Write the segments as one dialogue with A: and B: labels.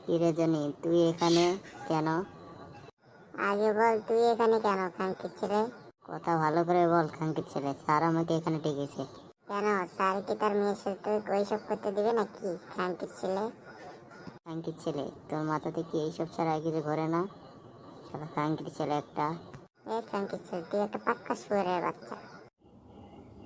A: কিরে জনি, তুই এখানে কেন?
B: আগে বল তুই এখানে কেন খানকির ছেলে?
A: কথা ভালো করে বল খানকির ছেলে। স্যার আমাকে এখানে ডেকেছে।
B: কেন স্যার কি তার মেয়ের সাথে ওইসব করতে দিবে নাকি খানকির ছেলে?
A: খানকির ছেলে, তোর মাথাতে কি এইসব ছাড়া আর কিছু ঘোরে না? সারা খানকির ছেলে একটা।
B: এ খানকির ছেলে, তুই একটা পাক্কা শুয়োরের বাচ্চা।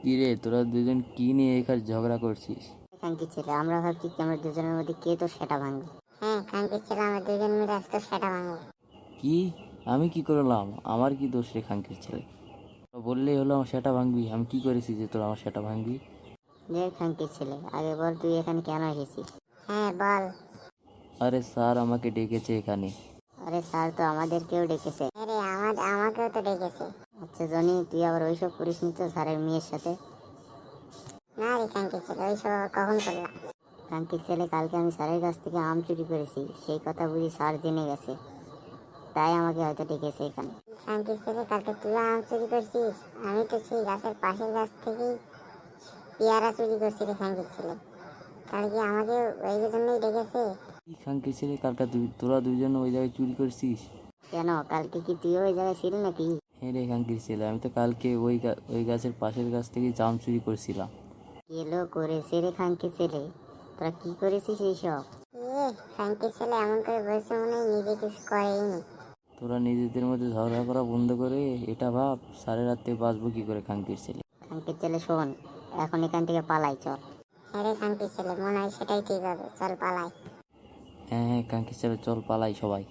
C: কি রে, তোরা দুজন কি নিয়ে এখানে ঝগড়া করছিস?
A: খানকির ছেলে, আমরা ভাবছি কি আমরা দুজনের মধ্যে কে তো সেটা ভাঙবে।
B: হ্যাঁ খানকির ছেলে, আমরা দুজন মিলে আজ তো সেটা ভাঙবো।
C: কি? আমি কি করলাম? আমার কি দোষ রে খানকির ছেলে? তোরা বললেই হলো আমার সেটা ভাঙবি? আমি কি করেছি যে তোরা আমার সেটা ভাঙবি?
A: যে খানকির ছেলে, আগে বল তুই এখানে কেন এসেছিস?
B: হ্যাঁ বল।
C: আরে স্যার আমাকে ডেকেছে এখানে।
A: আরে স্যার তো আমাদেরকেও ডেকেছে।
B: আরে আমাকেও তো ডেকেছে।
A: আচ্ছা জনি, তুই আবার ওইসব করিস নি তো স্যারের মেয়ের সাথে?
B: না রে খানকির ছেলে, ওইসব আবার কখন করলাম?
A: খানকির ছেলে, কালকে আমি স্যারের কাছ থেকে আম চুরি করেছি, সেই কথা বুঝি স্যার জেনে গেছে, তাই আমাকে হয়তো ডেকেছে এখানে।
B: খানকির ছেলে, কালকে তুই আম চুরি করছিস? আমি তো সেই গাছের পাশের গাছ থেকেই পেয়ারা চুরি করছি রে খানকির ছেলে। তাহলে কি আমাকে ওই জন্যই ডেকেছে?
C: কি খানকির ছেলে, কালকে তোরা দুজন ওই জায়গায় চুরি করছিস?
A: কেন, কালকে কি তুই ওই জায়গায় ছিলি নাকি?
C: হ্যাঁ রে খানকির ছেলে, আমি তো কালকে ওই গাছের পাশের গাছ থেকে জাম চুরি করছিলাম।
A: কেলো করেছে রে খানকির ছেলে, তোরা কি করেছিস এইসব?
B: এ খানকির ছেলে এমন করে বলছে মনে হয় নিজে কিছু করেইনি।
C: তোরা নিজেদের মধ্যে ঝগড়া করা বন্ধ করে এটা ভাব, স্যারের হাত থেকে বাঁচবো কি করে খানকির ছেলে?
A: খানকির ছেলে শোন, এখন এখান থেকে পালাই চল।
B: হ্যাঁ রে খানকির ছেলে, মনে হয় সেটাই ঠিক হবে, চল পালাই।
C: হ্যাঁ হ্যাঁ খানকির ছেলে, চল পালাই সবাই।